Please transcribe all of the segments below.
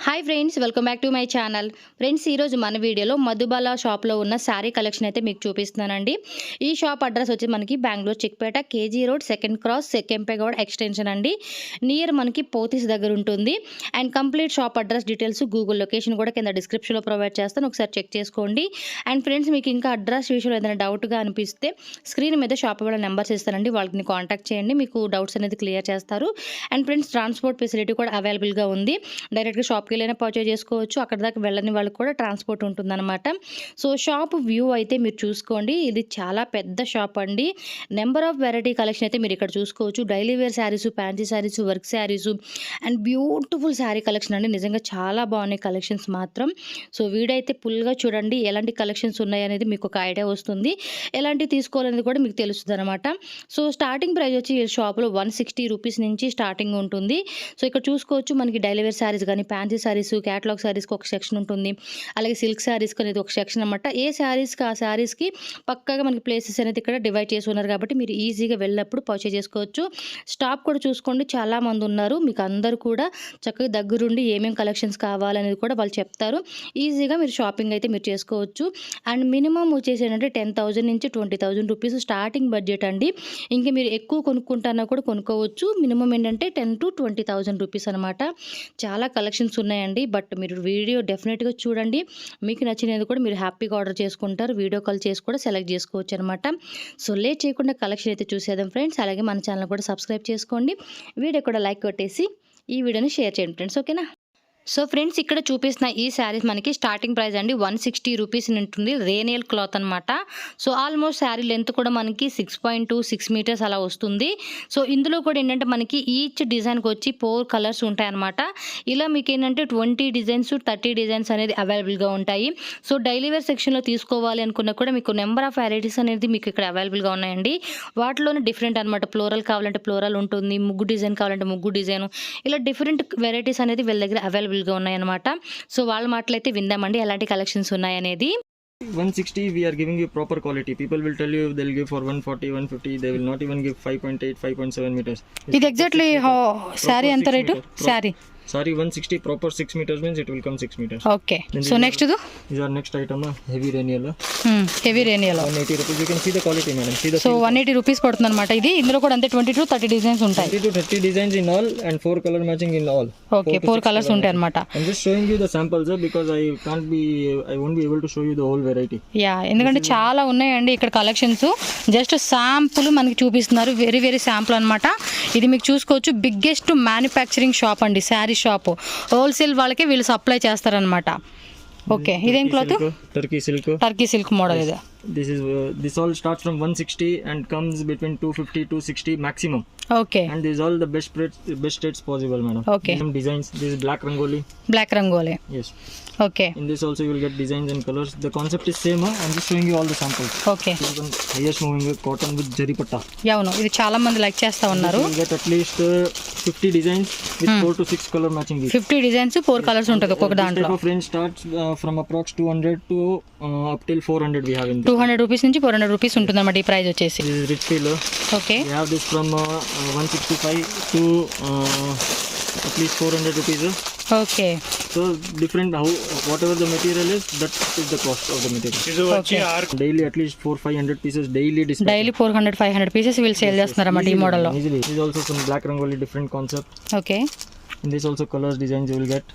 Hi friends, welcome back to my channel. Friends, ఈరోజు మన వీడియోలో మధుబాల షాప్లో ఉన్న శారీ కలెక్షన్ అయితే మీకు చూపిస్తున్నానండి. ఈ షాప్ అడ్రస్ వచ్చి మనకి Bengaluru Chickpet KG road second cross Kempegowda extension అండి. నియర్ మనకి పోతీస్ దగ్గర ఉంటుంది. And complete shop address details Google location కూడా కింద డిస్క్రిప్షన్లో ప్రొవైడ్ చేస్తాను, ఒకసారి చెక్ చేసుకోండి. అండ్ ఫ్రెండ్స్, మీకు ఇంకా అడ్రస్ విషయంలో ఏదైనా డౌట్గా అనిపిస్తే స్క్రీన్ మీద షాప్ వాళ్ళ నెంబర్స్ ఇస్తానండి, వాళ్ళని కాంటాక్ట్ చేయండి, మీకు డౌట్స్ అనేది క్లియర్ చేస్తారు. అండ్ ఫ్రెండ్స్, ట్రాన్స్పోర్ట్ ఫెసిలిటీ కూడా అవైలబుల్గా ఉంది. డైరెక్ట్గా షాప్కి వెళ్ళైనా పర్చేజ్ చేసుకోవచ్చు, అక్కడ దాకా వెళ్ళని వాళ్ళకి కూడా ట్రాన్స్పోర్ట్ ఉంటుందన్నమాట. సో షాప్ వ్యూ అయితే మీరు చూసుకోండి, ఇది చాలా పెద్ద షాప్ అండి. నెంబర్ ఆఫ్ వెరైటీ కలెక్షన్ అయితే మీరు ఇక్కడ చూసుకోవచ్చు. Daily wear saris, fancy saris, work saris and beautiful sari collection అండి. నిజంగా చాలా బాగున్నాయి కలెక్షన్స్ మాత్రం. సో వీడియో అయితే ఫుల్గా చూడండి, ఎలాంటి కలెక్షన్స్ ఉన్నాయి అనేది మీకు ఒక ఐడియా వస్తుంది, ఎలాంటి తీసుకోవాలనేది కూడా మీకు తెలుస్తుంది అనమాట. సో స్టార్టింగ్ ప్రైస్ వచ్చి ఈ షాప్లో 160 రూపీస్ నుంచి స్టార్టింగ్ ఉంటుంది. సో ఇక్కడ చూసుకోవచ్చు, మనకి డైలీ వేర్ శారీస్ కానీ, ఫ్యాన్సీ శారీస్, క్యాటలాగ్ శారీస్కి ఒక సెక్షన్ ఉంటుంది, అలాగే సిల్క్ శారీస్కి అనేది ఒక సెక్షన్ అనమాట. ఏ శారీస్కి ఆ శారీస్కి పక్కాగా మనకి ప్లేసెస్ అనేది ఇక్కడ డివైడ్ చేసి ఉన్నారు కాబట్టి మీరు ఈజీగా వెళ్ళినప్పుడు పర్చేజ్ చేసుకోవచ్చు. స్టాప్ కూడా చూసుకోండి, చాలా మంది ఉన్నారు, మీకు అందరూ కూడా చక్కగా దగ్గరుండి ఏమేమి కలెక్షన్స్ కావాలనేది కూడా వాళ్ళు చెప్తారు. ఈజీగా మీరు షాపింగ్ అయితే మీరు చేసుకోవచ్చు. అండ్ మినిమం వచ్చేసి ఏంటంటే 10,000 నుంచి 20,000 రూపీస్ స్టార్టింగ్ బడ్జెట్ అండి. ఇంకా మీరు ఎక్కువ కొనుక్కుంటానా కూడా కొనుక్కోవచ్చు. మినిమం ఏంటంటే 10,000 to 20,000 రూపీస్ అనమాట. చాలా కలెక్షన్స్ ఉన్నాయండి, బట్ మీరు వీడియో డెఫినెట్గా చూడండి, మీకు నచ్చినది కూడా మీరు హ్యాపీగా ఆర్డర్ చేసుకుంటారు. వీడియో కాల్ చేసి కూడా సెలెక్ట్ చేసుకోవచ్చు అనమాట. సో లేట్ చేయకుండా కలెక్షన్ అయితే చూసేద్దాం ఫ్రెండ్స్. అలాగే మన ఛానల్ కూడా సబ్స్క్రైబ్ చేసుకోండి, వీడియో కూడా లైక్ కొట్టేసి ఈ వీడియోని షేర్ చేయండి ఫ్రెండ్స్, ఓకేనా. సో ఫ్రెండ్స్, ఇక్కడ చూపిస్తున్న ఈ శారీస్ మనకి స్టార్టింగ్ ప్రైస్ అండి 160 రూపీస్ ఉంటుంది. రేనియల్ క్లాత్ అనమాట. సో ఆల్మోస్ట్ శారీ లెంత్ కూడా మనకి 6.26 మీటర్స్ అలా వస్తుంది. సో ఇందులో కూడా ఏంటంటే మనకి ఈచ్ డిజైన్కి వచ్చి 4 కలర్స్ ఉంటాయన్నమాట. ఇలా మీకు ఏంటంటే 20 డిజైన్స్ 30 డిజైన్స్ అనేది అవైలబుల్గా ఉంటాయి. సో డైలీ వేర్ సెక్షన్లో తీసుకోవాలి అనుకున్నా కూడా మీకు నెంబర్ ఆఫ్ వెరైటీస్ అనేది మీకు ఇక్కడ అవైలబుల్గా ఉన్నాయండి. వాటిలోనే డిఫరెంట్ అనమాట. ఫ్లోరల్ కావాలంటే ఫ్లోరల్ ఉంటుంది, ముగ్గు డిజైన్ కావాలంటే ముగ్గు డిజైన్, ఇలా డిఫరెంట్ వెరైటీస్ అనేది వీళ్ళ దగ్గర అవైలబుల్గా ఉన్నాయన్నమాట. సో వాళ్ళ మాటలైతే విందామండి ఎలాంటి కలెక్షన్స్ ఉన్నాయనేది. 160 we are giving you proper quality. People will tell you they'll give for 140 150, they will not even give 5.8 5.7 meters. ఇది ఎగ్జాక్ట్లీ శారీ ఎంత rate? Sorry, 160 proper 6 meters means it will come 6 meters. Okay. So next to these are next item, heavy rainial. Heavy rainial. 180 rupees. You can see the quality, madam. See the so 180 rupees పడుతుంది అన్నమాట. ఇది ఇందులో కూడా అంతే 20 to 30 designs ఉంటాయి. 20 to 30 designs in all and 4 color matching in all. Okay, 4 colours ఉంటాయి అన్నమాట. I'm just showing you the samples because I won't be able to show you the whole variety. Yeah, ఎందుకంటే చాలా ఉన్నాయండి ఇక్కడ collections. Just sample మనకి చూపిస్తున్నారు, very very sample అన్నమాట. ఇది మీకు చూసుకోవచ్చు, బిగ్గెస్ట్ మ్యానుఫ్యాక్చరింగ్ షాప్ అండి, శారీ షాప్. హోల్సేల్ వాళ్ళకి వీళ్ళు సప్లై చేస్తారనమాట. ఓకే, ఇదేం క్లాత్? Turkey silk model. ఇది this all starts from 160 and comes between 250 260 maximum. Okay. And these all the best rates possible, madam. Okay. Some designs. This is black rangoli. Yes. Okay. In this also you will get designs and colors. The concept is same. I'm just showing you all the samples. Okay. Highest moving cotton with jari patta. అవును, ఇది చాలా మంది like చేస్తా ఉన్నారు. You will get at least 50 designs with 4 to 6 color matching. 50 designs 4 colours ఉంటుంది ఒక్కొక్క దాంట్లో. This type of range starts from approx 200 to up till 400 we have in this. 200 rupees నుంచి 400 రూపీస్ ఉంటుంది అన్నమాట ఈ ప్రైస్ వచ్చేసి. This is rich feel. Okay. We have this from 165 to at least 400 rupees. Okay. So different, whatever the material is, that is the cost of the material. Okay. Daily at least 400-500 pieces daily dispatch. Daily 400-500 pieces వీళ్ళు sale చేస్తున్నారు అన్నమాట ఈ మోడల్లో. Easily. This is also some black rangoli, different concept. Okay. In this also colors, designs you will get.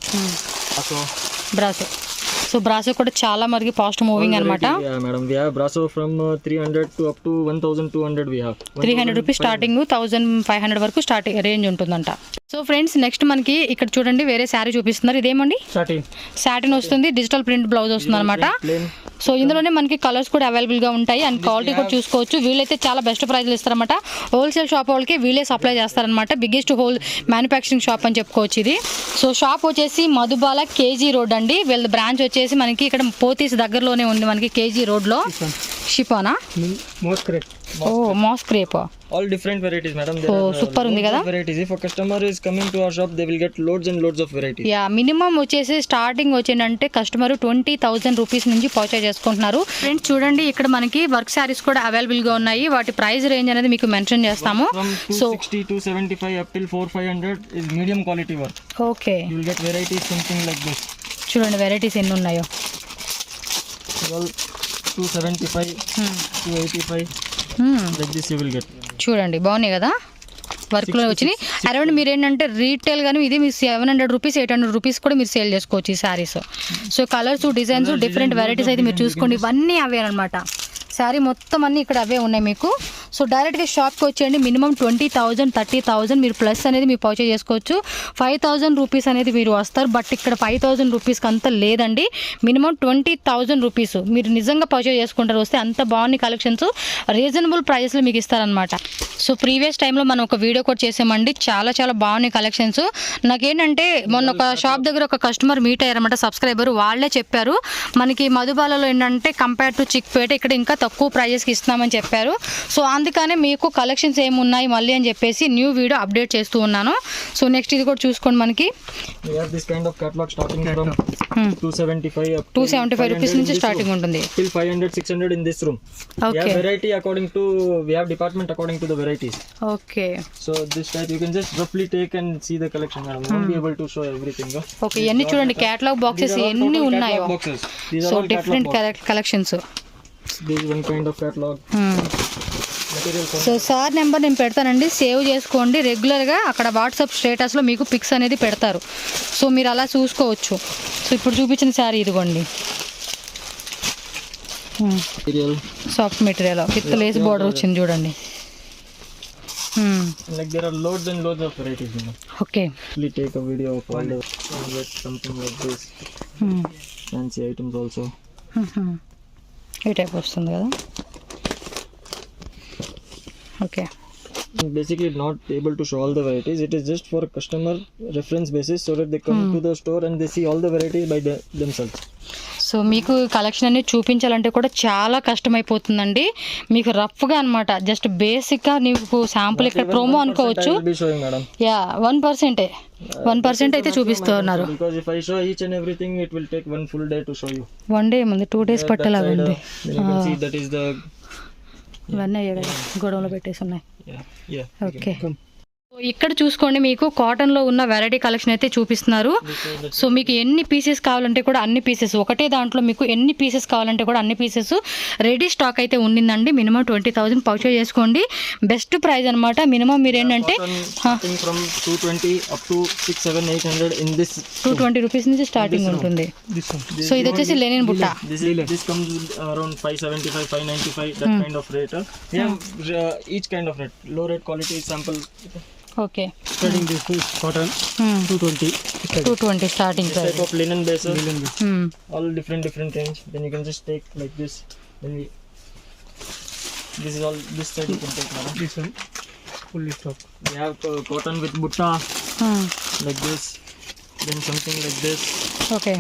So brasso కూడా చాలా మరికి fast moving అనమాట. Yeah, madam. We have brasso from 300 to up to 1,200 we have. 300 rupees starting, 1,500 వరకు starting range ఉంటుందంట. So friends, next మనకి ఇక్కడ చూడండి వేరే శారీ చూపిస్తున్నారు. ఇదేమండి? సాటిన్ వస్తుంది, డిజిటల్ ప్రింట్ బ్లౌజ్ వస్తుంది అనమాట. సో ఇందులోనే మనకి కలర్స్ కూడా అవైలబుల్గా ఉంటాయి అండ్ క్వాలిటీ కూడా చూసుకోవచ్చు. వీళ్ళైతే చాలా బెస్ట్ ప్రైజ్లు ఇస్తారన్నమాట. హోల్సేల్ షాప్ వాళ్ళకి వీళ్ళే సప్లై చేస్తారనమాట. బిగ్గెస్ట్ మ్యానుఫ్యాక్చరింగ్ షాప్ అని చెప్పుకోవచ్చు ఇది. సో షాప్ వచ్చేసి మధుబాల కేజీ రోడ్ అండి. వీళ్ళ బ్రాంచ్ వచ్చేసి మనకి ఇక్కడ పోతీస్ దగ్గరలోనే ఉంది మనకి కేజీ రోడ్లో. షిఫానా ఓ moss crepe. All different varieties, madam. There Oh, are super ఉంది loads కదా? of varieties. If a customer is coming to our shop, they will get loads and loads of varieties. Yeah minimum వచ్చేసి starting వచ్చిందంటే customer 20,000 rupees నుంచి purchase చేసుకుంటున్నారు. Friends చూడండి ఇక్కడ మనకి work saris కూడా అవైలబుల్గా ఉన్నాయి. వాటి ప్రైస్ రేంజ్ అనేది మీకు మెన్షన్ చేస్తాము. From so 260 to 75 up till 400-500 is medium quality work. Okay You will get varieties something like this. చూడండి వెరైటీస్ ఎన్ని ఉన్నాయో. Well, 275, 285 like this you will get. చూడంండి బాగున్నాయి కదా వర్క్లో వచ్చినాయి. అరౌండ్ మీరు ఏంటంటే రీటైల్ కానీ ఇది మీరు 700 రూపీస్ 800 రూపీస్ కూడా మీరు సేల్ చేసుకోవచ్చు ఈ saris. So colours designs different varieties అయితే మీరు చూసుకోండి. ఇవన్నీ అవే అనమాట. శారీ మొత్తం అన్నీ ఇక్కడ అవే ఉన్నాయి మీకు. సో డైరెక్ట్గా షాప్కి వచ్చేయండి. మినిమం 20,000 30,000 మీరు ప్లస్ అనేది మీరు పర్చేజ్ చేసుకోవచ్చు. 5,000 రూపీస్ అనేది మీరు వస్తారు. బట్ ఇక్కడ 5,000 రూపీస్కి అంత లేదండి. మినిమం 20,000 రూపీస్ మీరు నిజంగా పర్చేజ్ చేసుకుంటారు. వస్తే అంత బాగున్నాయి కలెక్షన్స్ రీజనబుల్ ప్రైస్లో మీకు ఇస్తారనమాట. సో ప్రీవియస్ టైంలో మనం ఒక వీడియో కూడా చేసామండి. చాలా చాలా బాగున్నాయి కలెక్షన్స్. నాకేంటంటే మొన్న ఒక షాప్ దగ్గర ఒక కస్టమర్ మీట్ అయ్యారన్నమాట సబ్స్క్రైబర్. వాళ్ళే చెప్పారు మనకి మధుబాలలో ఏంటంటే కంపేర్ టు చిక్పేట ఇక్కడ ఇంకా తక్కువ ప్రైజెస్కి ఇస్తున్నామని చెప్పారు. సో అందుకనే మీకు కలెక్షన్స్ ఏమున్నాయి మళ్ళీ అని చెప్పేసి న్యూ వీడియో అప్డేట్ చేస్తూ ఉన్నాను. సో నెక్స్ట్ ఇది కూడా చూసుకోండి మనకి. We have this kind of catalog starting from 275 up to 275 rupees నుంచి స్టార్టింగ్ ఉంటుంది. till 500-600 in this room. We Okay. have variety according to, we have department according to the varieties. Okay So this type you can just roughly take and see the collection, madam. You won't be able to show everything. Okay ఇవన్నీ చూడండి catalogue boxes These are all ఎన్ని total ఉన్నాయో. catalog boxes. These are so all different catalog boxes. Collections. This is one kind of catalog. Material from so sir number నేను పెడతానండి, save చేసుకోండి. రెగ్యులర్గా అక్కడ WhatsApp స్టేటస్లో మీకు పిక్స్ అనేది పెడతారు. సో మీరు అలా చూసుకోవచ్చు. సో ఇప్పుడు చూపించిన శారీ ఇదిగోండి material. Soft material with lace border వచ్చింది చూడండి. Like there are loads and loads of varieties, madam. Okay Please take a video of all the get something like this. Fancy items also. ఈ type వస్తుంది కదా. Okay Basically not able to show all the varieties. It is just for customer reference basis so that they come to the store and they see all the varieties by themselves. So మీకు collection అనేది చూపించాలంటే కూడా చాలా కష్టమైపోతుందండి. మీకు రఫ్గా అనమాట just బేసిక్గా నీకు శాంపుల్ ఇక్కడ ప్రోమో అనుకోవచ్చు. I will be showing, madam. Yeah 1% అయితే చూపిస్తున్నారు. Because if I show each and everything, it will take one full day to show you. 1 day ముందు 2 days పట్టేలాగా ఉంది. Then you can see that is the ఇవన్నీ అయ్యే కదా గొడవలో పెట్టేసి ఉన్నాయి. yeah. ఓకే ఇక్కడ చూసుకోండి మీకు కాటన్లో ఉన్న వెరైటీ కలెక్షన్ అయితే చూపిస్తున్నారు. సో మీకు ఎన్ని పీసెస్ కావాలంటే కూడా అన్ని పీసెస్ ఒకటే దాంట్లో మీకు ఎన్ని పీసెస్ కావాలంటే కూడా అన్ని పీసెస్ రెడీ స్టాక్ అయితే ఉండిందండి. మినిమం 20,000 పర్చేజ్ చేసుకోండి. బెస్ట్ ప్రైస్ అనమాట. మినిమం మీరు ఏంటంటే Starting from 220 up to 600-800 in this. 220 rupees నుంచి స్టార్టింగ్ ఉంటుంది. సో ఇది వచ్చేసి లెనిన్ బుట్ట. This comes around 575-595 that kind of rate. We have each kind of rate. Low rate quality sample. Okay Starting this is cotton 220 starting This price. type of linen bases. All different things. Then you can just take like this. Then this is all this side you can take, madam. this one fully stock. We have cotton with butta like this. Then something like this. Okay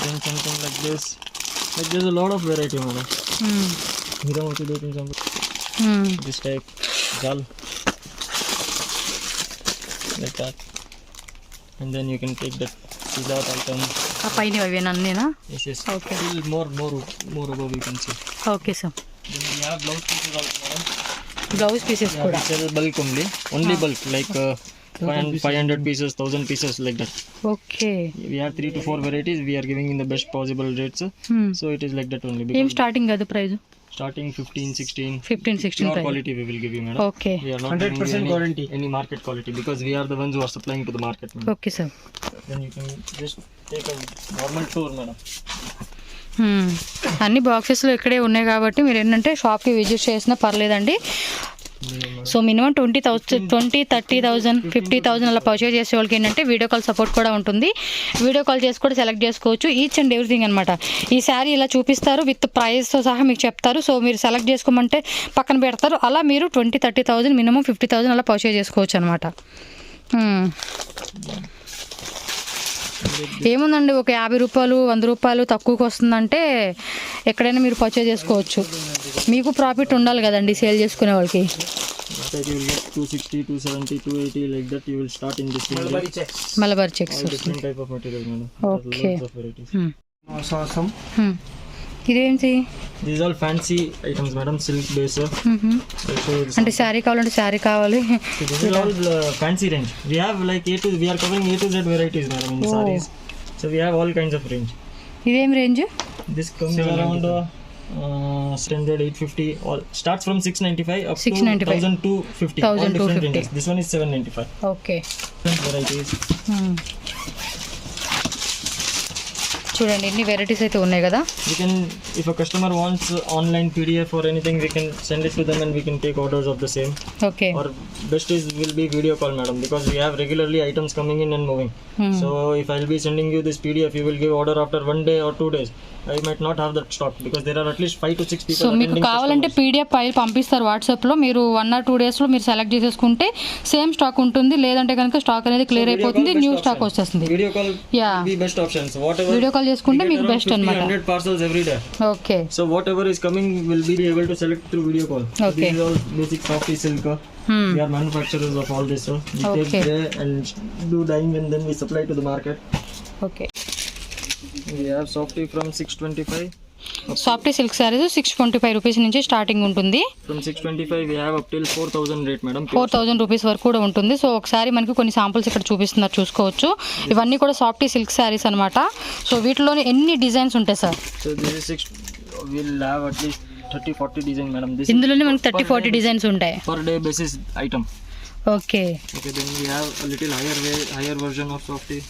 Then something like this. Like there's a lot of variety, madam. Here also do something this type jal like that. And then you can take that Siddharth item. ఆ పైన అవేనా? Yes. Okay. Still more above you can see. Okay sir. Then we have blouse pieces also, madam. Blouse pieces Yeah, కూడా. we sell bulk only bulk like 500 pieces, 1,000 pieces like that. Okay We have 3 to 4 varieties. We are giving in the best possible rates. So it is like that only. ఏం Because starting కదా price? starting 15-16. 15-16 Pure price. quality we will give you, madam. Okay We are not 100% giving guarantee. any market quality because we are the ones who are supplying to the market, madam. Okay sir. Then you can just take a normal tour, madam. అన్ని బాక్సెస్లో ఇక్కడే ఉన్నాయి కాబట్టి మీరు ఏంటంటే షాప్కి visit చేసినా పర్లేదండి. So minimum 20,000 30,000 50,000 అలా పర్చేజ్ చేసే వాళ్ళకి ఏంటంటే వీడియో కాల్ సపోర్ట్ కూడా ఉంటుంది. వీడియో కాల్ చేసి కూడా సెలెక్ట్ చేసుకోవచ్చు. ఈచ్ అండ్ ఎవ్రీథింగ్ అనమాట. ఈ శారీ ఇలా చూపిస్తారు విత్ ప్రైస్తో సహా మీకు చెప్తారు. సో మీరు సెలెక్ట్ చేసుకోమంటే పక్కన పెడతారు. అలా మీరు 20,000-30,000 మినిమం 50,000 అలా పర్చేజ్ చేసుకోవచ్చు అనమాట. ఏముందండి ఒక 50 రూపాయలు 100 రూపాయలు తక్కువకి వస్తుందంటే ఎక్కడైనా మీరు పర్చేజ్ చేసుకోవచ్చు. మీకు ప్రాఫిట్ ఉండాలి కదండి సేల్ చేసుకునే వాళ్ళకి. That you will get 260, 270, 280 like that. You will start in this range. Malabar checks. All different type of material, madam. There are Okay. lots of varieties. Awesome. ఇదేంటి? These are all fancy items, madam. Silk base. I'll show you this. అంటే శారీ కావాలంటే శారీ కావాలి. So this is all fancy range. We have like we are covering A to Z varieties, madam, in sarees. So we have all kinds of range. ఇదేం range? This comes around 600, 850. All starts from 695 up 695. to 1250. All different ranges. This one is 795. Okay. Different varieties. చూడండి ఎన్ని varieties అయితే ఉన్నాయి కదా. We can, if a customer wants online PDF or anything, we can send it to them and we can take orders of the same. Okay. Or best is will be video call, madam, because we have regularly items coming in and moving. So if I'll be sending you this PDF, you will give order after 1 day or 2 days. I might not have that stock because there are at least 5 to 6 people. So మీకు attending కావాలంటే customers. PDF file పంపిస్తారు వాట్సాప్లో. మీరు 1 or 2 డేస్లో మీరు select చేసేసుకుంటే same stock ఉంటుంది. లేదంటే కనుక స్టాక్ అనేది క్లియర్ Video అయిపోతుంది, call, new best stock option. వచ్చేస్తుంది. Video call Yeah. will be best options. Whatever. Video call చేసుకుంటే we get మీకు around బెస్ట్ 50, అనమాట. 100 parcels every day. Okay. So whatever is coming will be able to select through video call. So Okay. this is all basic softy silk. We are manufacturers of all this. We Okay. take there and do dyeing and then we supply to the market. Okay. We have softy from 625. Soft silk saris 625 rupees నుంచి starting ఉంటుంది. From 625 we have up till 4000 rate, madam. 4000 rupees వరకు కూడా ఉంటుంది. So ఒకసారి మనకి కొన్ని samples ఇక్కడ చూపిస్తున్నారు, చూసుకోవచ్చు. ఇవన్నీ కూడా సాఫ్ట్ సిల్క్ శారీస్ అనమాట. సో వీటిలోని ఎన్ని డిజైన్స్ ఉంటాయి sir? So this is 6. We'll have at least 30-40 design, madam. This ఇందులోనే మనకి 30-40 డిజైన్స్ ఉంటాయి. per day basis item. Okay. Okay, then we have a little higher version of softy.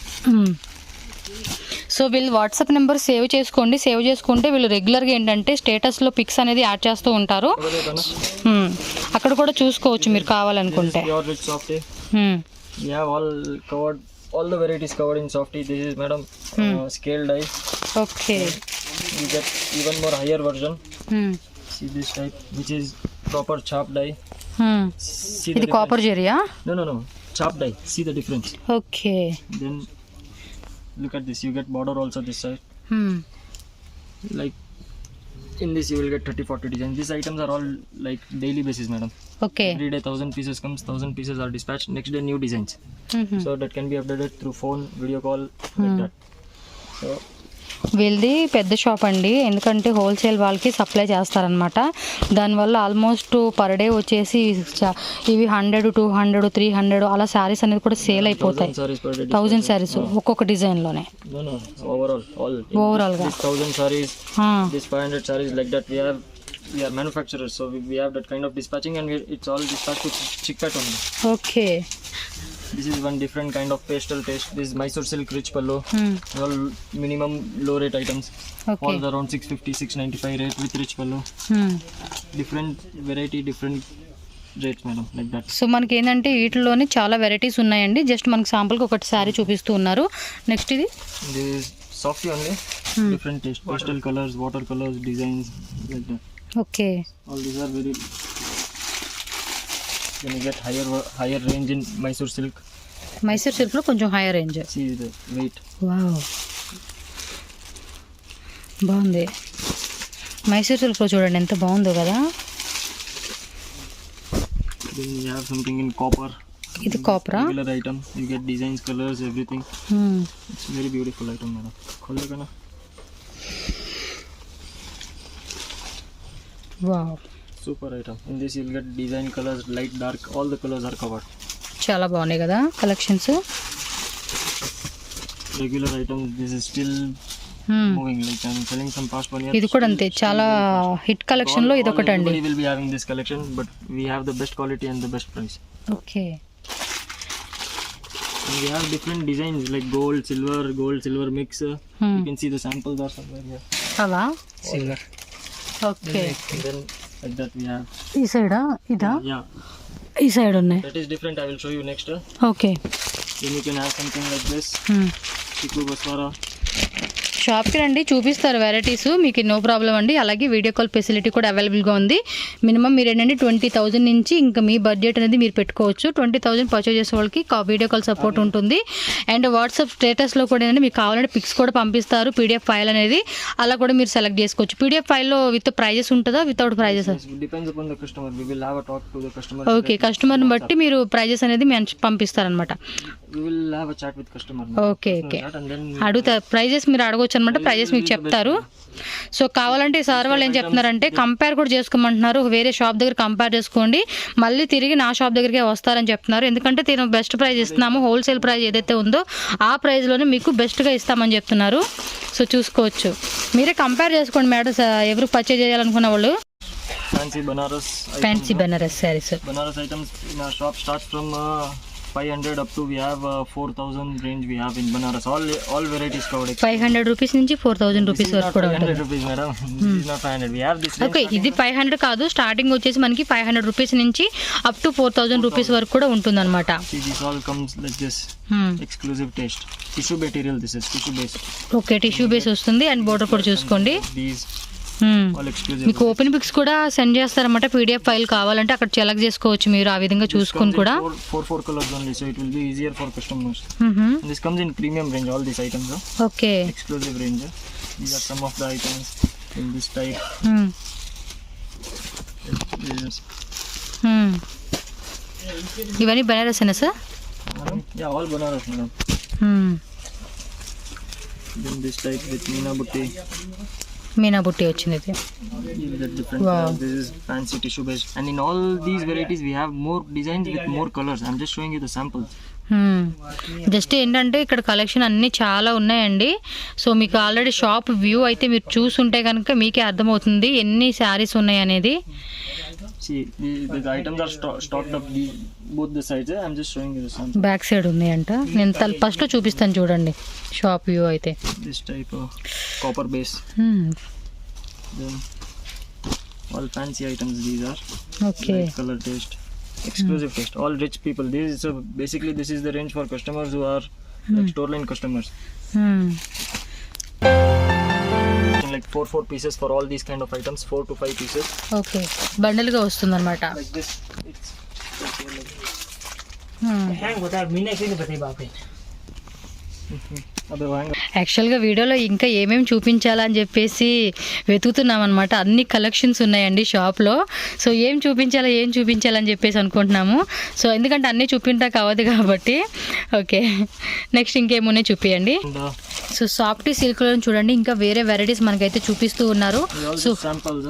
So వీళ్ళు WhatsApp number save చేసుకోండి. Save చేసుకుంటే వీళ్ళు రెగ్యులర్గా ఏంటంటే స్టేటస్లో పిక్స్ అనేది యాడ్ చేస్తూ ఉంటారు. అక్కడ కూడా చూసుకోవచ్చు మీరు కావాలనుకుంటే. This is pure rich softy. We have all covered, all the varieties covered in softy. This is, madam, scale dye. Okay. You get even more higher version. See this type, which is proper chop dye. See the ఇది copper జెరియా? No. Chop dye. See the difference. Okay. Then look at this. You get border also this side. Like in this you will get 30-40 designs. These items are all like daily basis, madam. Okay. Every day 1000 pieces comes, 1000 pieces are dispatched. Next day new designs. So that can be updated through phone, video call, like that. So వీళ్ళది పెద్ద shop అండి, ఎందుకంటే wholesale వాళ్ళకి supply చేస్తారనమాట. దానివల్ల almost per day వచ్చేసి ఇవి 100, 200, 300 అలా శారీస్ అనేది కూడా సేల్ అయిపోతాయి. 1000 sarees per day. 1000 శారీస్ ఒక్కొక్క డిజైన్లోనే. No. Overall, all. Overall గా. This 1000 sarees, this 500 sarees, like that. We are manufacturers, so we have that kind of dispatching, and it's all dispatched to Chickpet only. Okay. This is one different kind of pastel taste. This is Mysore silk rich pallu. All minimum low rate items. Okay. All around 650, 695 rate with rich pallu. Different variety, different rates, madam, like that. So మనకి ఏంటంటే వీటిలోనే చాలా varieties ఉన్నాయండి. Just మనకి శాంపుల్కి ఒకటి శారీ చూపిస్తూ ఉన్నారు. Next ఇది This is softy only. Different taste, pastel colors, water colors, designs, like that. Okay. All these are very. Then you get higher range in Mysore silk. Mysore సిల్క్లో కొంచెం higher range. See the weight. Wow, బాగుంది. మైసూర్ సిల్క్లో చూడండి ఎంత బాగుందో కదా. Then you have something in copper. ఇది Kapra? Regular item. You get designs, colors, everything. It's very beautiful item, madam. खोल लो ना. Wow, Super item. In this you'll get design, colors, light, dark. All the colors are covered. చాలా బాగున్నాయి కదా collections. Regular items. This is still moving. Like I'm selling some past 1 year. ఇది కూడా అంతే, చాలా hit కలెక్షన్లో ఇది ఒకటి అండి. Everybody will be having this collection, but we have the best quality and the best price. Okay. And we have different designs like gold, silver mix. You can see the samples are somewhere here. అలా Silver. Okay. And then like that we have. ఈ సైడా? ఇదా? Yeah. ఈ side ఉన్నాయి. That is different. I will show you next. Okay. Then you can have something like this. Chiku Baswara. షాప్కి రండి, చూపిస్తారు varieties మీకు, నో ప్రాబ్లం అండి. అలాగే వీడియో కాల్ ఫెసిలిటీ కూడా అవైలబుల్గా ఉంది. మినిమం మీరు ఏంటంటే 20,000 నుంచి ఇంకా మీ బడ్జెట్ అనేది మీరు పెట్టుకోవచ్చు. 20,000 పర్చేజ్ చేసే వాళ్ళకి వీడియో కాల్ సపోర్ట్ ఉంటుంది. అండ్ వాట్సాప్ స్టేటస్లో కూడా ఏంటంటే మీకు కావాలంటే పిక్స్ కూడా పంపిస్తారు, పీడిఎఫ్ ఫైల్ అనేది, అలా కూడా మీరు సెలెక్ట్ చేసుకోవచ్చు. పీడిఎఫ్ ఫైల్లో విత్ ప్రైజెస్ ఉంటుందా, without prices? Depends upon the customer. We will have a talk to the customer. Okay, కస్టమర్ని బట్టి మీరు ప్రైజెస్ అనేది పంపిస్తారనమాట. We will have a chat with customer. Okay okay, And then అడుగుతారు prices, మీరు అడగొచ్చు అనమాట. ప్రైజెస్ మీకు చెప్తారు. సో కావాలంటే సార్ వాళ్ళు ఏం చెప్తున్నారంటే కంపేర్ కూడా చేసుకోమంటున్నారు. వేరే షాప్ దగ్గర కంపేర్ చేసుకోండి, మళ్ళీ తిరిగి నా షాప్ దగ్గరికి వస్తారని చెప్తున్నారు. ఎందుకంటే నేను బెస్ట్ ప్రైస్ ఇస్తున్నాము, హోల్సేల్ ప్రైస్ ఏదైతే ఉందో ఆ ప్రైస్లోనే మీకు బెస్ట్గా ఇస్తామని చెప్తున్నారు. సో చూసుకోవచ్చు, మీరే కంపేర్ చేసుకోండి మేడం. ఎవరు పర్చేజ్ చేయాలనుకున్న వాళ్ళు. Fancy Banaras saris. Banaras items in our shop starts from 500 up to we have 4,000 range we have in Banaras. All varieties covered. 500 rupees నుంచి 4,000 రూపీస్ వరకు కూడా ఉంటుంది. 500 rupees, madam. This is not 500. We have this range. Okay, ఇది 500 కాదు, starting వచ్చేసి మనకి 500 rupees నుంచి up to 4,000 rupees వరకు కూడా ఉంటుంది అనమాట. See, this all comes like this. Exclusive taste. Tissue material, this is tissue base. Okay, tissue base వస్తుంది. అండ్ బోర్డర్ కూడా చూసుకోండి. These all exclusive. మీకు ఓపెన్ పిక్స్ కూడా సెండ్ చేస్తారన్నమాట. పీడిఎఫ్ ఫైల్ కావాలంటే అక్కడ సెలెక్ట్ చేసుకోవచ్చు మీరు, ఆ విధంగా చూసుకొని కూడా. 4 colors only, so it will be easier for customers. This comes in premium range, all these items. Okay, Exclusive range. These are some of the items in this type. This. ఇవన్నీ బనారసేనా sir? Yeah, all Banaras, madam. Then this type with Meena Butti. Meena బుట్టి వచ్చింది ఇది. These are different. Wow. This is fancy tissue based, and in all these varieties we have more designs with more colors. I'm just showing you the samples. Just ఏంటంటే ఇక్కడ collection అన్నీ చాలా ఉన్నాయండి. So మీకు already shop view అయితే మీరు చూసుంటే కనుక మీకే అర్థమవుతుంది ఎన్ని శారీస్ ఉన్నాయి అనేది. See, the items are stocked up both the sides. I'm just showing you the samples. Back side ఉన్నాయంట. నేను ఫస్ట్లో చూపిస్తాను చూడండి షాప్ వ్యూ అయితే. This type of copper base. Then all fancy items these are. Okay, Light color taste, exclusive taste. All rich people. Basically this is the range for customers who are like store line customers. Like 4 pieces for all these kind of items. 4 to 5 pieces. Okay, బండల్గా వస్తుంది అనమాట. Like this. It's like hang होता है महीने से नहीं बताई बाप है. अबे वांग. యాక్చువల్గా వీడియోలో ఇంకా ఏమేమి చూపించాలని చెప్పేసి వెతుకుతున్నాం అనమాట. అన్ని కలెక్షన్స్ ఉన్నాయండి షాప్లో. సో ఏం చూపించాలని చెప్పేసి అనుకుంటున్నాము. సో ఎందుకంటే అన్నీ చూపించడానికి అవ్వదు కాబట్టి. ఓకే, నెక్స్ట్ ఇంకేమున్నాయి చూపియండి. సో సాఫ్ట్ సిల్క్లో చూడండి ఇంకా వేరే వెరైటీస్ మనకైతే చూపిస్తూ ఉన్నారు. So samples.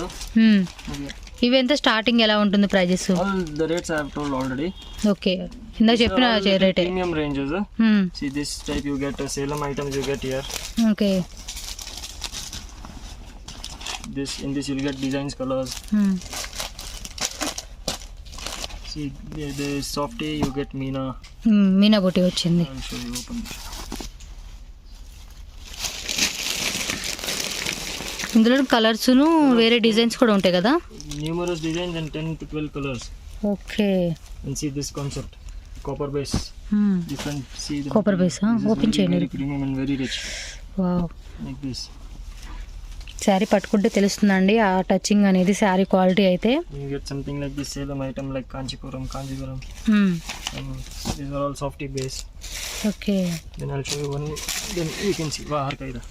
ఇవి ఎంత స్టార్టింగ్ ఎలా ఉంటుంది prices? All the rates I have told already. Okay, ఇందాక చెప్పిన రేటే. Premium ranges. See this type you get Salem items you get here. Okay, In this you'll get designs, colors. See the softy you get Meena. Meena బుట్టి వచ్చింది. I'll show you. Open. ఇందులో కలర్స్ను వేరే designs కూడా ఉంటాయి కదా? Numerous designs and 10 to 12 colors. Okay, And see this concept, copper base. Different. See the copper base. Open చేయండి. very premium and very rich. Wow, Like this. Sari పట్టుకుంటే తెలుస్తుందండి ఆ touching అనేది, శారీ క్వాలిటీ అయితే. You get something like this Salem item like Kanchipuram. These are all softy base. Okay, Then I'll show you one. Then you can see. Wow, harkaida.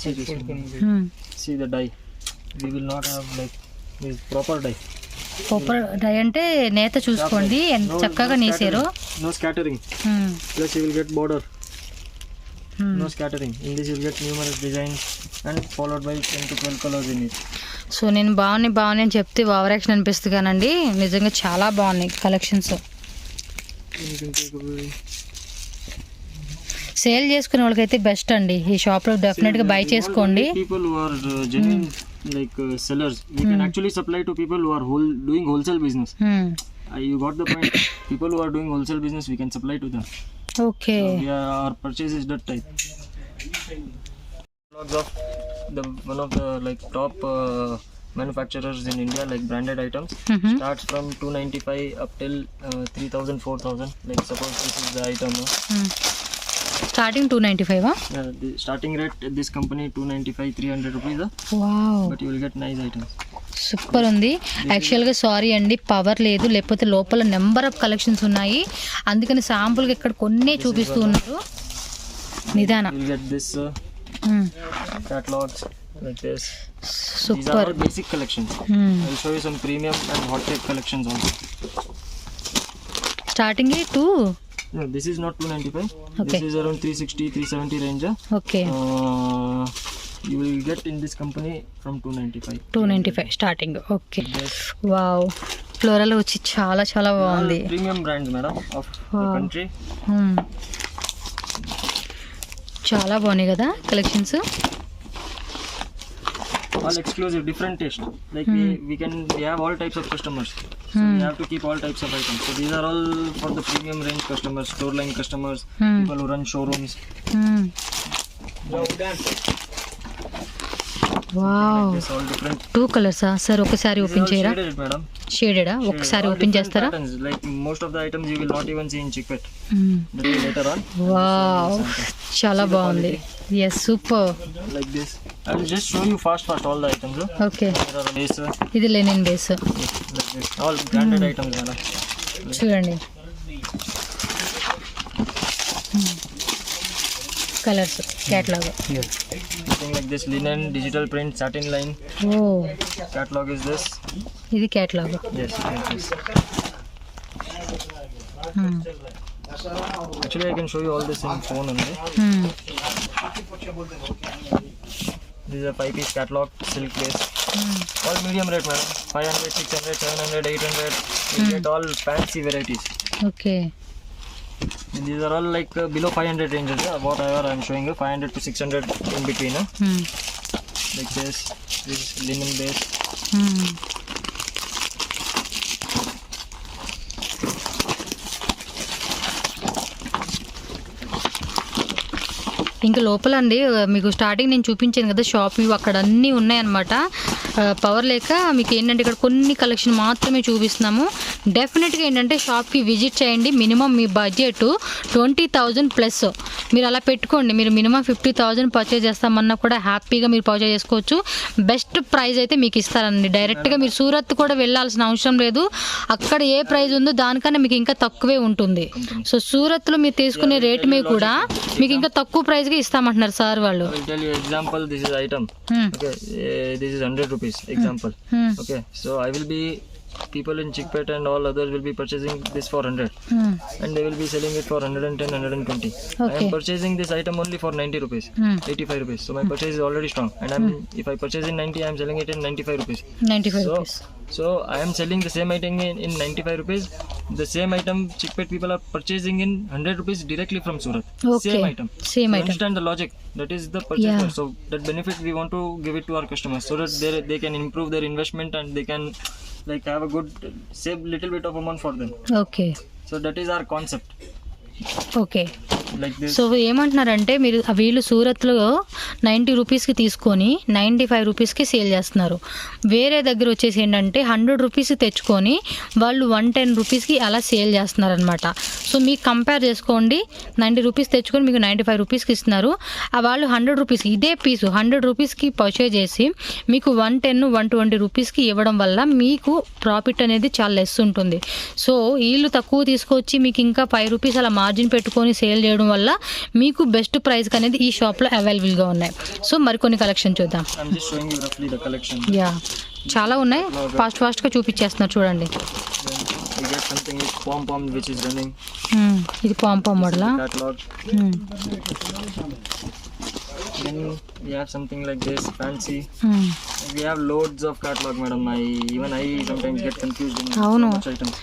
See this one. See the dye. We will not have like this proper dye. Copper dye అంటే నేత చూసుకోండి ఎంత చక్కగా నేసారో. No scattering. Plus you will get border. No scattering. In this you will get numerous designs and followed by 10 to 12 colors in it. So నేను బాగున్నాయి అని చెప్తే ఓవర్ యాక్షన్ అనిపిస్తుంది కానండి, నిజంగా చాలా బాగున్నాయి collections. You can take away. Sale చేసుకునే వాళ్ళకైతే బెస్ట్ అండి ఈ షాప్లో, డెఫినెట్గా బై చేసుకోండి. People who are genuine like sellers, we can actually supply to people who are doing wholesale business. You got the point. People who are doing wholesale business, we can supply to them. Okay, Our purchase is that type. Of one of the like top manufacturers in India, like branded items, starts from 295 up till 3,000, 4,000. Like suppose this is the item. Starting 295. The starting rate at this company 295, 300 rupees. Wow, But you will get nice items. Super ఉంది. యాక్చువల్గా sorry అండి, power లేదు, లేకపోతే లోపల number of collections ఉన్నాయి, అందుకని శాంపుల్గా ఇక్కడ కొన్నే చూపిస్తూ ఉన్నారు. నిదాన You will get this catalogs like this. These are super. all basic collections. I will show you some premium and hot take collections also. Starting to No, this is not 295. Okay. This is around 360, 370 range. Okay. You will get in this company from 295. 295 starting. Okay. Yes. Wow, floral వచ్చి చాలా చాలా బాగుంది. All premium brands, madam, of the Wow. country. చాలా బాగున్నాయి కదా collections. All exclusive, different taste. Like we have all types of customers. So we have to keep all types of items. So these are all for the premium range customers, store line customers, people who run showrooms. Wow, This all different. 2 కలర్సా sir? ఒకసారి This is open all చేయరా? shaded, madam. షేడెడా? ఒకసారి All open different చేస్తారా? patterns. Like most of the items you will not even see in Chickpet. That will later on. వావ్, చాలా బాగుంది. Yes, super. Like this. I will just show you fast all the items. Okay. There are lace, ఇది linen base. like this. All branded items, madam. చూడండి colours, catalogue. Something like this, linen, digital print, satin line. ఓ, Catalog is this. ఇది catalogue. Yes, like this. Actually, I can show you all this in phone only. This is a 5-piece catalog, silk base. All medium rate, madam. 500, 600, 700, 800. You get all fancy varieties. Okay. And these are all like below 500 ranges. Whatever I'm showing you, 500 to 600 in between. Like this is linen base. ఇంకా లోపల అండి మీకు starting నేను చూపించాను కదా shop view, అక్కడ అన్నీ ఉన్నాయన్నమాట. పవర్ లేక మీకు ఏంటంటే ఇక్కడ కొన్ని కలెక్షన్ మాత్రమే చూపిస్తున్నాము. డెఫినెట్గా ఏంటంటే షాప్కి విజిట్ చేయండి. మినిమం మీ బడ్జెట్ 20,000 ప్లస్ మీరు అలా పెట్టుకోండి. మీరు మినిమం 50,000 పర్చేజ్ చేస్తామన్నా కూడా హ్యాపీగా మీరు పర్చేజ్ చేసుకోవచ్చు. బెస్ట్ ప్రైస్ అయితే మీకు ఇస్తారండి. డైరెక్ట్గా మీరు సూరత్ కూడా వెళ్ళాల్సిన అవసరం లేదు. అక్కడ ఏ ప్రైస్ ఉందో దానికన్నా మీకు ఇంకా తక్కువే ఉంటుంది. సో సూరత్లో మీరు తీసుకునే రేట్ మీద కూడా మీకు ఇంకా తక్కువ ప్రైస్కి ఇస్తామంటున్నారు సార్ వాళ్ళు. I will tell you example. This is item. Okay, this is 100 rupees. Example. Okay, so I will be people in Chickpet and all others will be purchasing this for 100 and they will be selling it for 110, 120. I Okay. am purchasing this item only for 90 rupees, 85 rupees. So my purchase is already strong. And if I purchase in 90, I am selling it in 95 rupees. 95 So, rupees. so I am selling the same item in 95 rupees. The same item Chickpet people are purchasing in 100 rupees directly from Surat. Okay. Same item. Same So item. understand the logic. That is the purchase. Yeah. price. So that benefit we want to give it to our customers so that they can improve their investment and they can like have a good save little bit of amount for them. Okay. So that is our concept. Okay. Like this. So ఏమంటున్నారంటే మీరు వీళ్ళు సూరత్లో 90 రూపీస్కి తీసుకొని 95 రూపీస్కి sale చేస్తున్నారు. వేరే దగ్గర వచ్చేసి ఏంటంటే 100 రూపీస్ తెచ్చుకొని వాళ్ళు 110 రూపీస్కి అలా సేల్ చేస్తున్నారనమాట. సో మీకు కంపేర్ చేసుకోండి. 90 రూపీస్ తెచ్చుకొని మీకు 95 రూపీస్కి ఇస్తున్నారు. వాళ్ళు 100 రూపీస్కి ఇదే పీసు 100 రూపీస్కి పర్చేజ్ చేసి మీకు 110, 120 రూపీస్కి ఇవ్వడం వల్ల మీకు ప్రాఫిట్ అనేది చాలా లెస్ ఉంటుంది. సో వీళ్ళు తక్కువ తీసుకొచ్చి మీకు ఇంకా 5 రూపీస్ అలా మార్జిన్ పెట్టుకొని సేల్ చేయడం వల్ల మీకు బెస్ట్ ప్రైస్ అనేది ఈ షాప్లో అవైలబుల్గా ఉన్నాయి. సో మరికొన్ని కలెక్షన్ చూద్దాం. I'm just showing you roughly the collection. Yeah, చాలా ఉన్నాయి. ఫాస్ట్గా చూపించేస్తున్నారు చూడండి. Then we get something with pom which is running. ఇది pom-pom మోడలా? Catalog. Then we have something like this fancy. We have loads of catalog, madam. Even I sometimes get confused in so అవును. much items.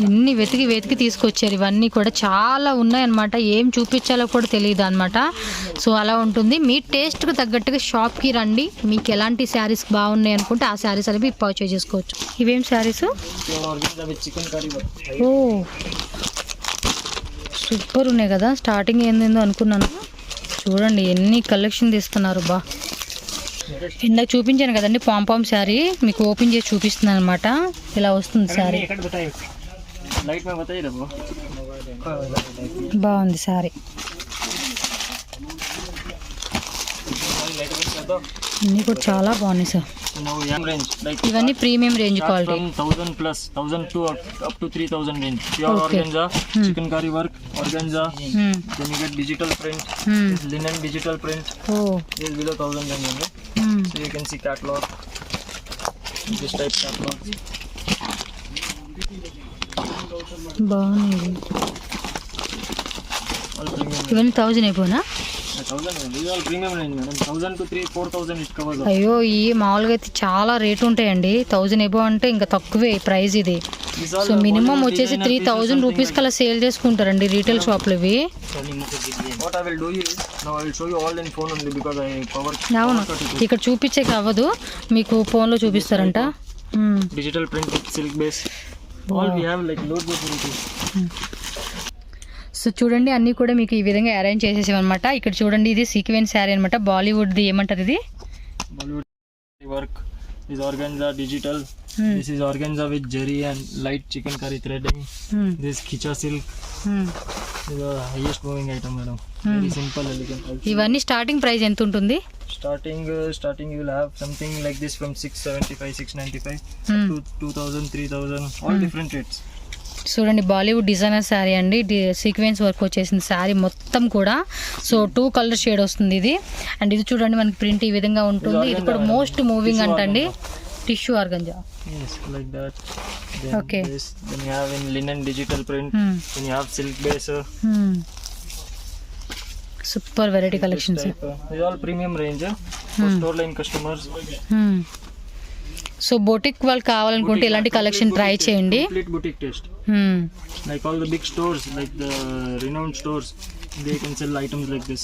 ఎన్ని వెతికి తీసుకొచ్చారు. ఇవన్నీ కూడా చాలా ఉన్నాయన్నమాట. ఏం చూపించాలో కూడా తెలియదు అనమాట. సో అలా ఉంటుంది. మీ టేస్ట్కి తగ్గట్టుగా షాప్కి రండి. మీకు ఎలాంటి శారీస్ బాగున్నాయి అనుకుంటే ఆ శారీస్ అనేవి పర్చేజ్ చేసుకోవచ్చు. ఇవేం saris? Pure organza with chicken curry work. ఓ, సూపర్ ఉన్నాయి కదా. స్టార్టింగ్ ఏందేందో అనుకున్నాను. చూడండి ఎన్ని కలెక్షన్ తీస్తున్నారు. బా, ఇందాక చూపించాను కదండి పాంపాం శారీ, మీకు ఓపెన్ చేసి చూపిస్తున్నాను అనమాట. ఇలా వస్తుంది శారీ. ఎక్కడ बताइए Light में बताइए वो. బాగుంది శారీ. అన్నీ కూడా చాలా బాగున్నాయి sir. So now we have range like ఇవన్నీ premium range start quality. from 1000 plus 1000 to up to 3000 range. Pure Okay. organza, chikankari work, organza. Then you get digital print, this linen digital print. ఓ This is below 1000 range only. So you can see catalog. This type catalog. బాగున్నాయి. All premium. ఇవన్నీ 1000 అయిపోయినా? 1000. These are all premium range, madam. 1000 to 4000 it covers all. అయ్యో ఈ మామూలుగా అయితే చాలా rate ఉంటాయండి. 1000 ఎబో అంటే ఇంకా తక్కువే ప్రైస్ ఇది. These all so minimum Bollywood వచ్చేసి designer 3000 pieces, రూపీస్ కల్లా సేల్ చేసుకుంటారండి రీటైల్ షాప్లో ఇవి. What I will do is now I will show you all in phone only because I cover. అవును ఇక్కడ చూపించేకి అవ్వదు, మీకు ఫోన్లో చూపిస్తారంట. Digital print with silk base. All we have like loads of varieties. So చూడండి అన్నీ కూడా మీకు ఈ విధంగా అరేంజ్ చేసేసామన్నమాట. ఇక్కడ చూడండి ఇది సీక్వెన్స్ శారీ అనమాట. బాలీవుడ్ది ఏమంటారు ఇది? Bollywood work. This organza digital. This is organza with jari and light chikankari threading. This khicha silk. This is the highest moving item, madam. Very simple, elegant. ఇవన్నీ స్టార్టింగ్ ప్రైస్ ఎంత ఉంటుంది? Starting you will have something like this from 675, 695 to 2000, 3000. All different rates. చూడండి Bollywood designer sari అండి. Sequence work వచ్చేసింది శారీ మొత్తం కూడా. So 2 colour shade వస్తుంది ఇది. అండ్ ఇది చూడండి మనకి ప్రింట్ ఈ విధంగా ఉంటుంది. ఇది కూడా మోస్ట్ మూవింగ్ అంటండి. Tissue organza. Yes, like that. Then Okay. this, then you have in linen digital print. Then you have silk base. Super variety collections. These all premium range for store line customers. So boutique వాళ్ళు కావాలనుకుంటే ఇలాంటి collection try చేయండి. Complete boutique taste. Like all the big stores, like the renowned stores, they can sell items like this.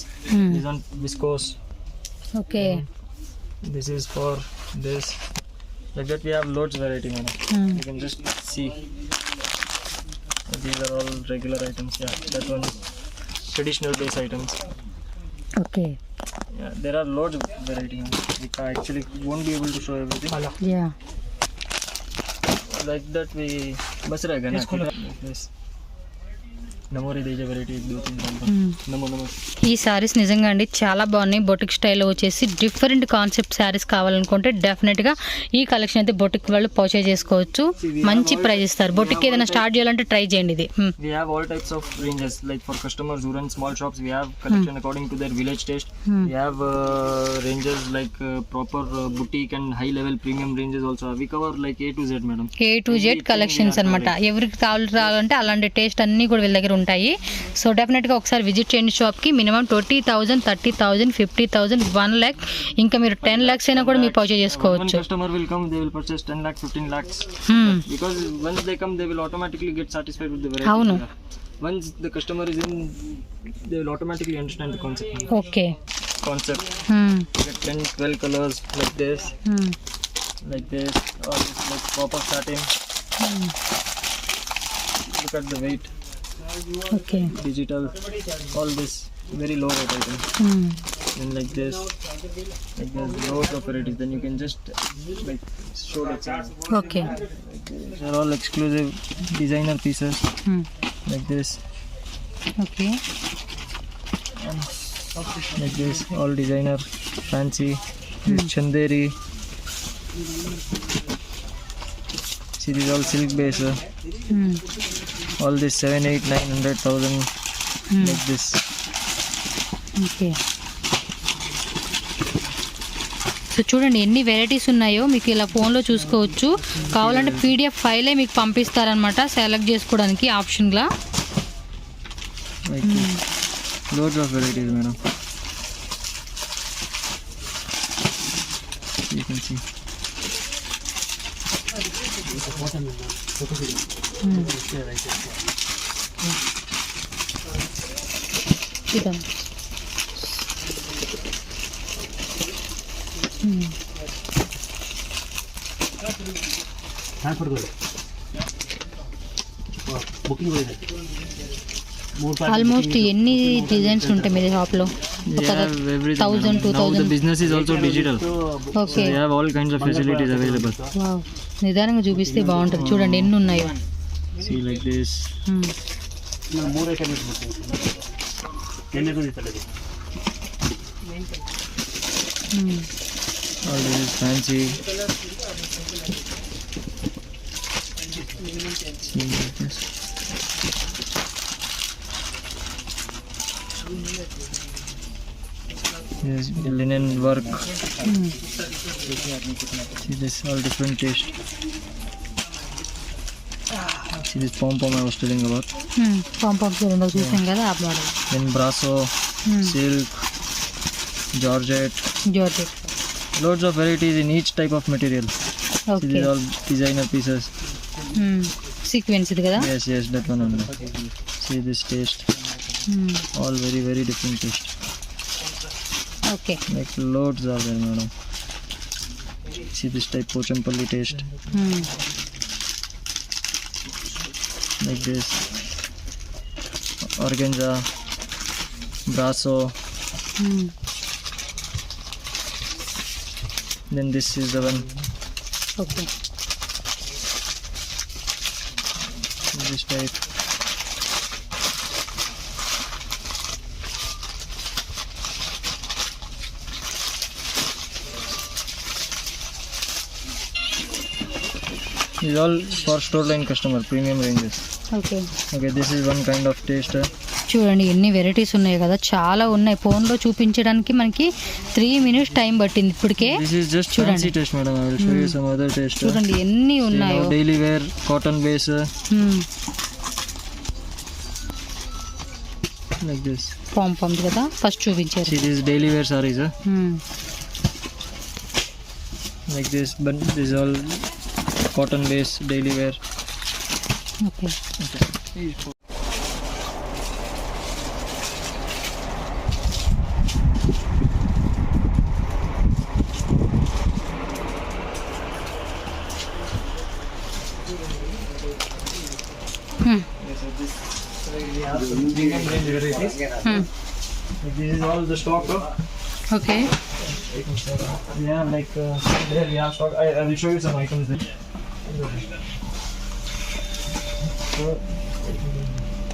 This on viscose. Okay. This is for this. Like that we have loads variety, madam. You can just see. These are all regular items. Yeah, that one is traditional base items. Okay. Yeah, there are loads of variety. We actually won't be able to show everything. Yeah Like that we bas rahega na. Like this. Namori deja variety 2-3 namo. ఈ శారీస్ నిజంగా అండి చాలా బాగున్నాయి. Boutique స్టైల్లో వచ్చేసి different concept saris కావాలనుకుంటే డెఫినెట్గా ఈ కలెక్షన్ అయితే బొటిక్ వాళ్ళు పర్చేజ్ చేసుకోవచ్చు. మంచి ప్రైస్ ఇస్తారు. బొటిక్ ఏదైనా స్టార్ట్ చేయాలంటే ట్రై చేయండి ఇది. We have all types of ranges. Like for customers who run small shops, we have collection according to their village taste. We have ranges like proper boutique and high level premium ranges also. We cover like A to Z, madam. A to Z collections అనమాట. ఎవరికి కావాలంటే అలాంటి taste అన్నీ కూడా వీళ్ళ దగ్గర ఉంటాయి. So డెఫినెట్గా ఒకసారి విజిట్ చేయండి షాప్కి. మినిమం 20,000, 30,000, 50,000, 1 lakh, ఇంకా మీరు 10 lakhs అయినా కూడా మీరు పర్చేజ్ One చేసుకోవచ్చు. customer will come, they will purchase 10 lakhs, 15 lakhs. Because once they come, they will automatically get satisfied with the variety. అవును. Once the customer is in, they will automatically understand the concept. Okay. Concept. Get 10, 12 colors like this, or like proper satin. Look at the weight. Okay. Digital. All this very low weight item. Then like this, loads of varieties. Then you can just like show that. Okay. These are all exclusive designer pieces like this. Okay. Like this, all designer, fancy. This chanderi. See, these all silk base. All this 7, 8, 900,000. Like this. Okay. So చూడండి ఎన్ని varieties ఉన్నాయో మీకు ఇలా ఫోన్లో చూసుకోవచ్చు. కావాలంటే PDF ఫైలే మీకు పంపిస్తారనమాట select చేసుకోవడానికి ఆప్షన్గా. Like this. Loads of varieties, madam. You can see. ఇదా ఆల్మోస్ట్ ఎన్ని డిజైన్స్ ఉంటాయి మీ షాప్లో? They have everything. 1000, madam. Now 2000. the business is also digital. So okay. they have all kinds of facilities available. Wow, నిదానంగా చూపిస్తే బాగుంటుంది. చూడండి ఎన్ని ఉన్నాయో. See, like this. All this is fancy. See this. Yes, linen work. See this, all different taste. See this pom pom I was telling about. Pompoms రెండో చూసాం కదా ఆ model. Then brasso, silk, georgette. Georgette. Loads of varieties in each type of material. See okay. these all designer pieces. Sequence ఇది కదా. Yes, that one only. See this taste. All very, very different taste. Okay. Like loads are there, madam. See this type pochampalli taste. Like this. Organza, brasso. Then this is the one. Okay. This type. These all for store line customer, premium ranges. Okay. Okay, this is one kind of taste. చూడండి ఎన్ని varieties ఉన్నాయి కదా, చాలా ఉన్నాయి. ఫోన్లో చూపించడానికి మనకి 3 minutes time పట్టింది ఇప్పటికే. This is just fancy taste, madam. I will show you some other taste. చూడండి ఎన్ని See, ఉన్నాయో. now daily wear, cotton base, like this. Pompoms కదా ఫస్ట్ చూపించారు. See, this is daily wear sarees. Like this, but this is all cotton base, daily wear. Okay. Premium range varieties. Like this is all the stock. Okay. We have like there we have stock. I will show you some items there. So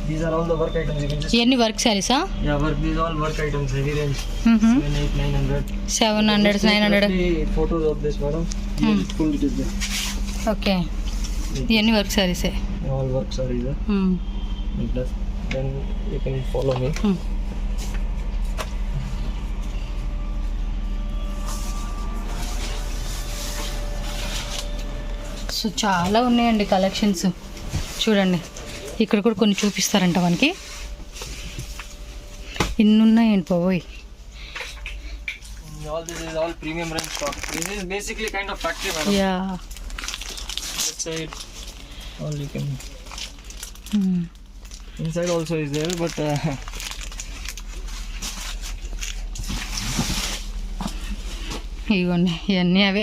these are all the work items. You can just ఇవన్నీ work శారీసా? work. These all work items, heavy range. 7, 8, 900. 700, 900. Just photos of this, madam. It's full. It is there. Okay. ఇవన్నీ work శారీసే. All work sarees. Like that. Then you can follow me. So చాలా ఉన్నాయండి collections. చూడండి ఇక్కడ కూడా కొన్ని చూపిస్తారంట మనకి. ఇన్ని ఉన్నాయండి బాబోయ్. All this is all premium range stock. This is basically kind of factory, madam. Yeah. Let's say all you can. Inside also is there, but ఇదిగోండి ఇవన్నీ అవే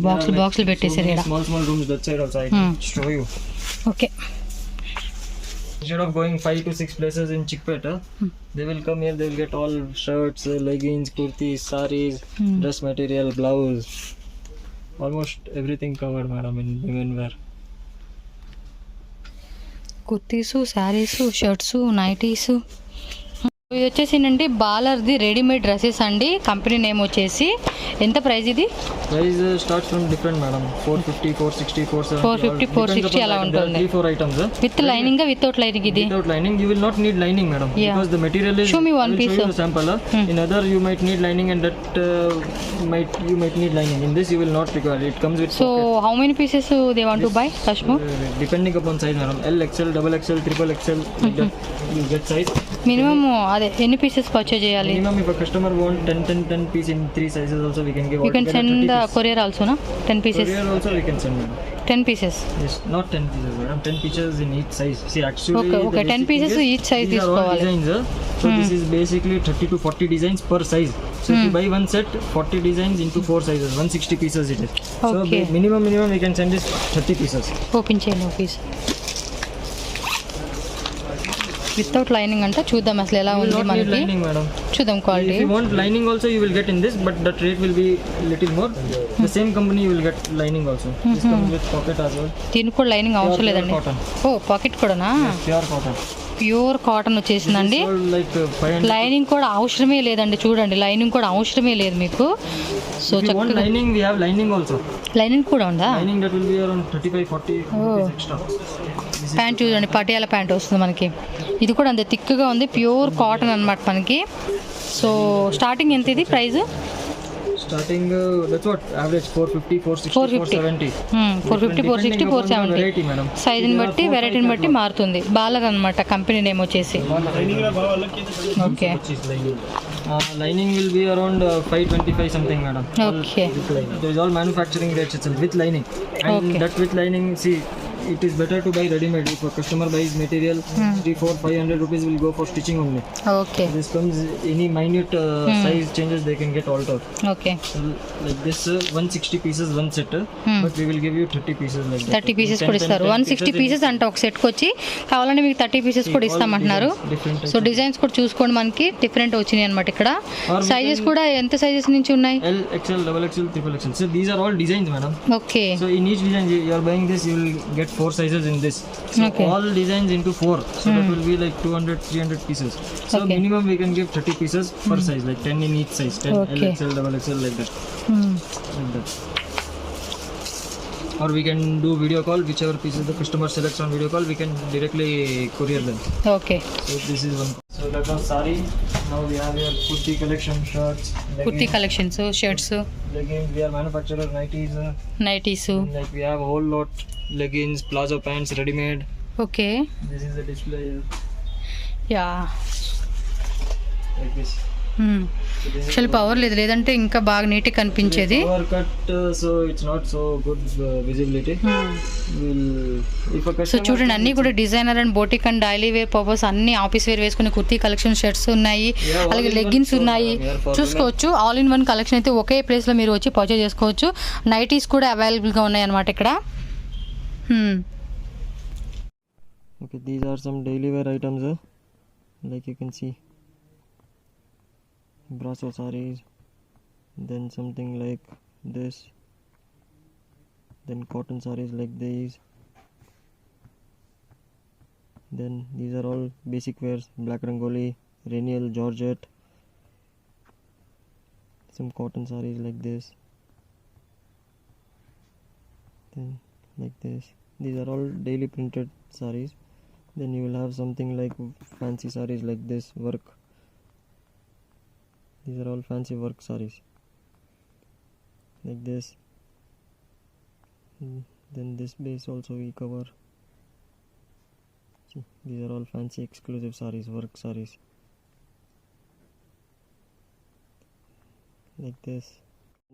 బాక్సులు పెట్టేసారు ఇక్కడ. small rooms that side also. I can show you. Okay. Instead of going 5 to 6 places in Chickpeta, they will come here. They will get all shirts, leggings, kurtis, sarees, dress material, blouse, almost everything covered, madam, in women wear. Kurtis, saris, shirts, nighties. ఇది వచ్చేసి అండి బాలర్ది readymade dresses అండి. Company name వచ్చేసి ఎంత price ఇది? Price starts from different, madam. 450, 460, 470. 450, 460 అలా ఉంటుంది. 3-4 items. With lining without lining ఇది? Without lining, you will not need lining, madam. Yeah. Because the material is. Show me one I will piece. show you the sample. In other, you might need lining, and that you might need lining. In this, you will not require. It comes with. So pocket. How many pieces they want to buy customer? Depending upon size, madam. L, XL, double XL, triple XL, like that. You get size. Minimum అదే ఎన్ని pieces purchase చేయాలి? Minimum, if a customer want 10 piece in 3 sizes, also we can give. You can send the courier ఆల్సోనా? 10 pieces? Courier also we can send, madam. 10 pieces. Yes, not 10 pieces, madam. 10 pieces in each size. See, actually. Okay, 10 pieces each size these are all తీసుకోవాలి. designs. So this is basically 30 to 40 designs per size. So if you buy one set, 40 designs into 4 sizes, 160 pieces it is. So Okay. minimum we can send is 30 pieces. Open చేయండి piece. Without lining అంట. చూద్దాం అసలు ఎలా You will ఉంది not need మనకి. lining, madam. చూద్దాం quality. If you want lining also, you will get in this, but that rate will be little more. The same company you will get lining also. This comes with pocket as well. దీనికి కూడా lining అవసరం Pure లేదండి. cotton. ఓ pocket కూడానా? Pure cotton. Pure cotton వచ్చేసిందండి. Sold like 500. Lining కూడా అవసరమే లేదండి, చూడండి లైనింగ్ కూడా అవసరమే లేదు మీకు. సో If you want చక్కగా lining, we have lining also. Lining కూడా ఉందా? Lining that will be around 35-40 rupees extra. Pant చూడండి, పటియాల ప్యాంట్ వస్తుంది మనకి. ఇది కూడా అంతే థిక్గా ఉంది, ప్యూర్ కాటన్ అన్నమాట మనకి. సో స్టార్టింగ్ ఎంత ఇది price? Starting that's what average 450, 460, 470. 450, 460, 470 variety, madam. సైజుని బట్టి వెరైటీని బట్టి మారుతుంది. బాలర్ అనమాట కంపెనీ నేమ్ వచ్చేసి. Okay Lining will be around 525 something, madam. Okay There is all manufacturing rates itself with lining, and Okay. that with lining, see, it is better to buy ready made. If a customer buys material, 3, 4, 500 rupees will go for stitching only. Okay This comes any minute size changes they can get altered. Okay So, like this 160 pieces one set, but we will give you 30 pieces like that. 30 pieces కూడా ఇస్తారు. 160 pieces అంటే ఒక సెట్కి వచ్చి, కావాలంటే మీకు 30 pieces కూడా ఇస్తామంటున్నారు. Different so designs కూడా చూసుకోండి, మనకి డిఫరెంట్ వచ్చినాయి అనమాట. ఇక్కడ సైజెస్ కూడా ఎంత సైజెస్ నుంచి ఉన్నాయి? L, XL, double XL, triple XL. So these are all designs, madam. Okay So in each design you are buying this, you will get 4 sizes in this. So Okay. all designs into 4. So that will be like 200, 300 pieces. So Okay. minimum we can give 30 pieces per size, like 10 in each size. 10 Okay. L, XL, double XL, like that. Like that. Or we can do video call, whichever pieces the customer selects on video call, we can directly courier them. Okay So this is one. So that was sari. Now we have here kurti collection, shirts, kurti leggings, collections, shirts, leggings. We are manufacturer nighties. Nighties. Like we have a whole lot leggings, plazo pants, ready made. Okay This is the display yeah like this. Actually power లేదు, లేదంటే ఇంకా బాగా నీట్గా కనిపించేది. Power cut, so it's not so good visibility. We'll, if a so customer చూడండి, అన్నీ కూడా designer and boutique and daily wear purpose అన్ని ఆఫీస్ వేర్ వేసుకునే కుర్తీ కలెక్షన్, షర్ట్స్ ఉన్నాయి, అలాగే లెగ్గిన్స్ ఉన్నాయి, చూసుకోవచ్చు. ఆల్ ఇన్ వన్ కలెక్షన్ అయితే ఒకే ప్లేస్లో మీరు వచ్చి పర్చేజ్ చేసుకోవచ్చు. నైటీస్ కూడా అవైలబుల్గా ఉన్నాయి అన్నమాట ఇక్కడ. Okay, these are some daily wear items, like you can see, brasso sarees, then something like this, then cotton sarees like these, then these are all basic wears, black rangoli, Renial, Georgette, some cotton sarees like this, then like this. These are all daily printed sarees. Then you will have something like fancy sarees like this, work. These are all fancy work sarees like this. Then this base also we cover. See, these are all fancy exclusive sarees, work sarees like this.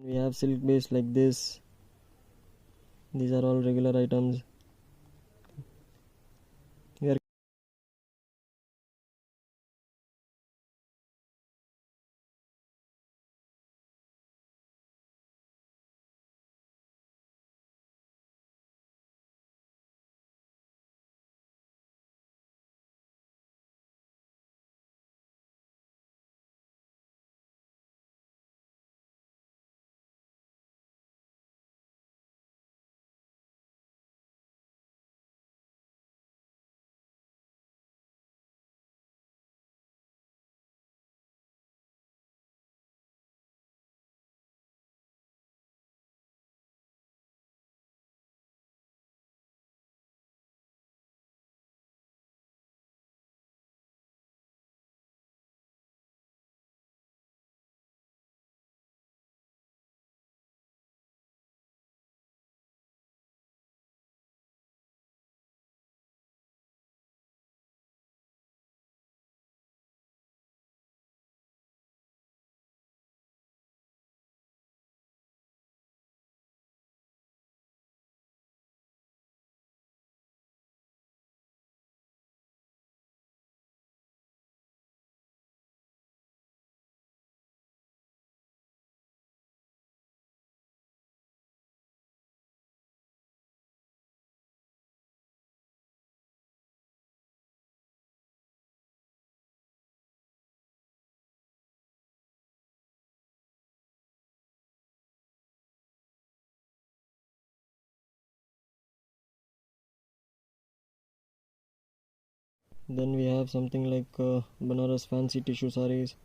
We have silk base like this. These are all regular items. We are Then we have something like Banaras fancy tissue sarees.